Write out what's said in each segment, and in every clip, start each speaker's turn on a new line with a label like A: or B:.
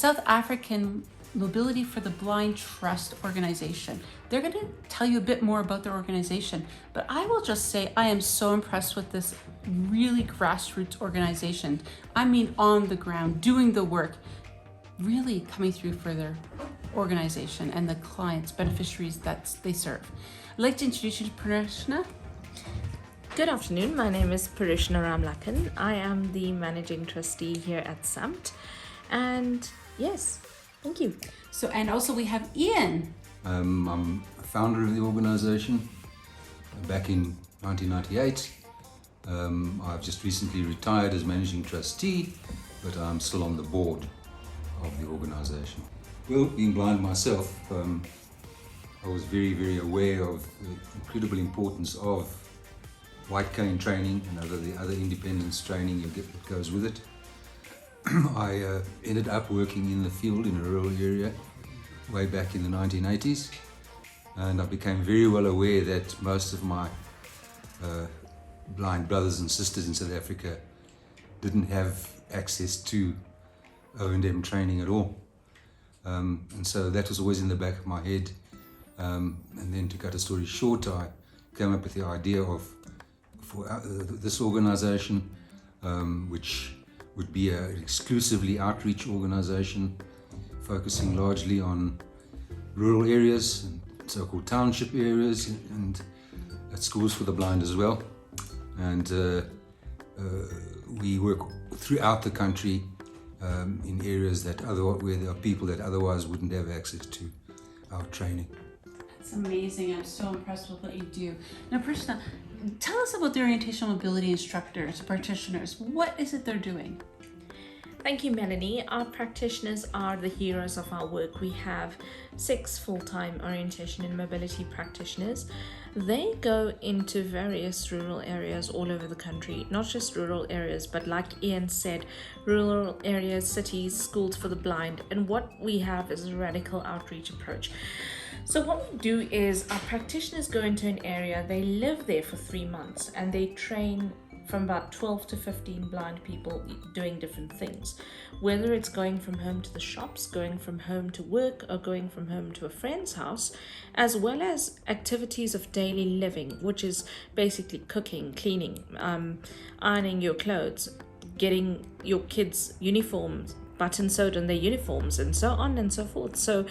A: South African Mobility for the Blind Trust organization. They're going to tell you a bit more about their organization, but I will just say I am so impressed with this really grassroots organization. I mean, on the ground, doing the work, really coming through for their organization and the clients, beneficiaries that they serve. I'd like to introduce you to Parishna.
B: Good afternoon, my name is Parishna Ramlakan. I am the managing trustee here at SAMT, and yes, thank you.
A: So, and also we have Ian.
C: I'm a founder of the organization back in 1998. I've just recently retired as managing trustee, but I'm still on the board of the organization. Well, being blind myself, I was very, very aware of the incredible importance of white cane training and the other independence training that goes with it. I ended up working in the field in a rural area way back in the 1980s, and I became very well aware that most of my blind brothers and sisters in South Africa didn't have access to O&M training at all. And so that was always in the back of my head. And then, to cut a story short, I came up with the idea for this organization, which would be an exclusively outreach organization focusing largely on rural areas and so-called township areas, and at schools for the blind as well. And we work throughout the country in areas where there are people that otherwise wouldn't have access to our training.
A: That's amazing. I'm so impressed with what you do. Now, Parishna, tell us about the orientational mobility instructors, practitioners. What is it they're doing?
B: Thank you, Melanie. Our practitioners are the heroes of our work. We have 6 full-time orientation and mobility practitioners. They go into various rural areas all over the country, not just rural areas, but like Ian said, rural areas, cities, schools for the blind. And what we have is a radical outreach approach. So what we do is our practitioners go into an area, they live there for 3 months, and they train from about 12 to 15 blind people doing different things, whether it's going from home to the shops, going from home to work, or going from home to a friend's house, as well as activities of daily living, which is basically cooking, cleaning, ironing your clothes, getting your kids' uniforms button sewed on their uniforms, and so on and so forth. So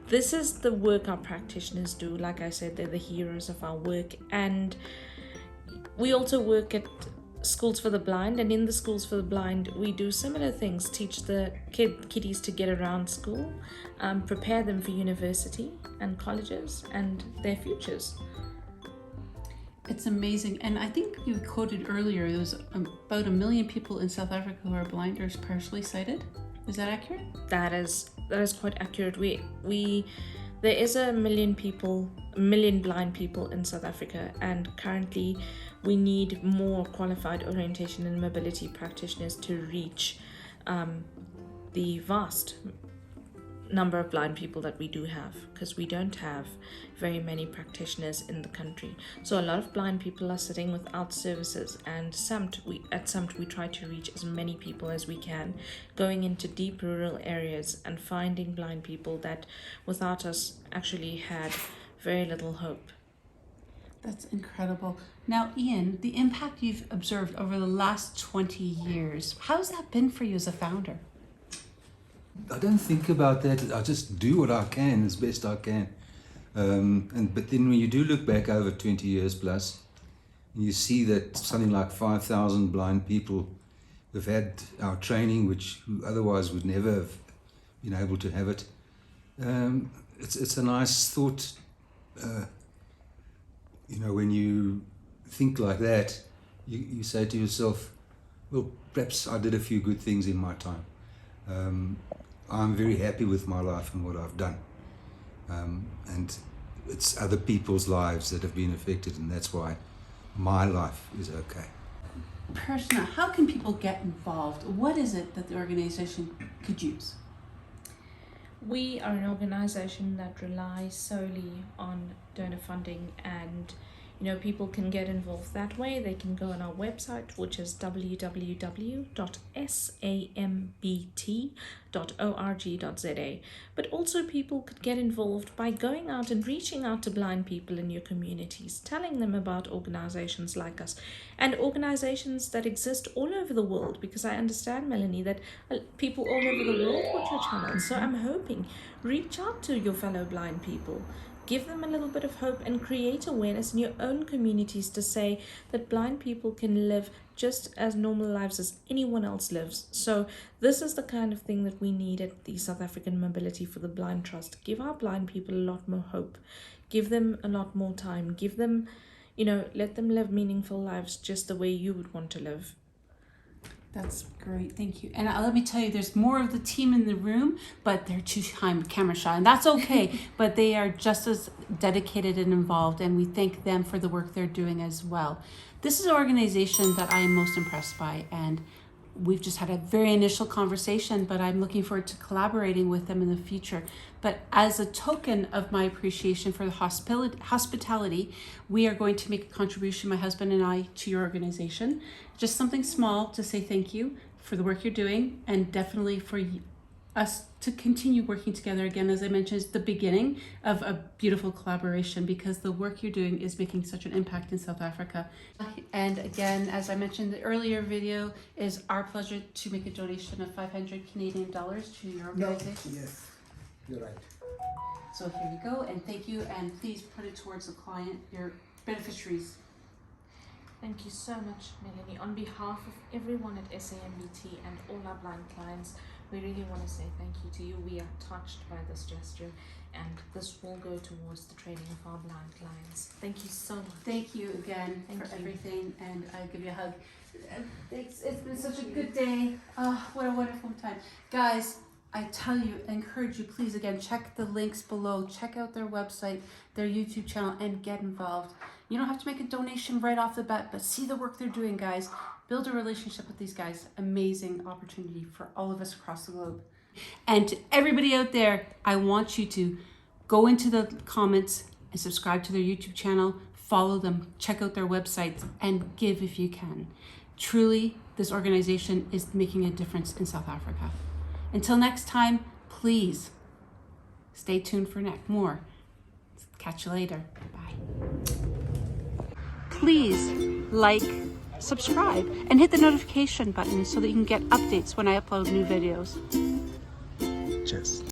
B: this is the work our practitioners do. Like I said, they're the heroes of our work. And we also work at schools for the blind, and in the schools for the blind we do similar things, teach the kiddies to get around school, prepare them for university and colleges and their futures.
A: It's amazing. And I think you quoted earlier there was about 1 million people in South Africa who are blind or partially sighted. Is that accurate?
B: That is quite accurate. There is 1 million blind people in South Africa, and currently we need more qualified orientation and mobility practitioners to reach the vast number of blind people that we do have, because we don't have very many practitioners in the country. So a lot of blind people are sitting without services, and at SAMT we try to reach as many people as we can, going into deep rural areas and finding blind people that without us actually had very little hope.
A: That's incredible. Now, Ian, the impact you've observed over the last 20 years, how's that been for you as a founder?
C: I don't think about that. I just do what I can as best I can. But then when you do look back over 20 years plus, you see that something like 5,000 blind people have had our training, who otherwise would never have been able to have it. It's a nice thought. When you think like that, you say to yourself, well, perhaps I did a few good things in my time. I'm very happy with my life and what I've done. And it's other people's lives that have been affected, and that's why my life is okay.
A: Parishna, how can people get involved? What is it that the organization could use?
B: We are an organization that relies solely on donor funding and people can get involved that way. They can go on our website, which is www.sambt.org.za. But also people could get involved by going out and reaching out to blind people in your communities, telling them about organizations like us and organizations that exist all over the world, because I understand, Melanie, that people all over the world watch your channel. So I'm hoping, reach out to your fellow blind people. Give them a little bit of hope and create awareness in your own communities to say that blind people can live just as normal lives as anyone else lives. So this is the kind of thing that we need at the South African Mobility for the Blind Trust. Give our blind people a lot more hope. Give them a lot more time. Give them, let them live meaningful lives just the way you would want to live.
A: That's great, thank you. And let me tell you, there's more of the team in the room, but they're too camera shy, and that's okay. But they are just as dedicated and involved, and we thank them for the work they're doing as well. This is an organization that I am most impressed by, and we've just had a very initial conversation, but I'm looking forward to collaborating with them in the future. But as a token of my appreciation for the hospitality, we are going to make a contribution, my husband and I, to your organization. Just something small to say thank you for the work you're doing, and definitely for us to continue working together again. As I mentioned, it's the beginning of a beautiful collaboration, because the work you're doing is making such an impact in South Africa. And again, as I mentioned in the earlier video, it is our pleasure to make a donation of 500 Canadian dollars to your organization.
D: Yes, you're right.
A: So here you go, and thank you, and please put it towards the client, your beneficiaries.
B: Thank you so much, Melanie. On behalf of everyone at SAMBT and all our blind clients, we really want to say thank you to you. We are touched by this gesture, and this will go towards the training of our blind clients. Thank you so much.
A: Thank you again for everything, and I'll give you a hug. It's been such a good day. Oh, what a wonderful time. Guys, I tell you, I encourage you, please, again, check the links below. Check out their website, their YouTube channel, and get involved. You don't have to make a donation right off the bat, but see the work they're doing, guys. Build a relationship with these guys. Amazing opportunity for all of us across the globe. And to everybody out there, I want you to go into the comments and subscribe to their YouTube channel, follow them, check out their websites, and give if you can. Truly, this organization is making a difference in South Africa. Until next time, please stay tuned for more. Catch you later. Bye. Please like, subscribe, and hit the notification button so that you can get updates when I upload new videos.
D: Cheers.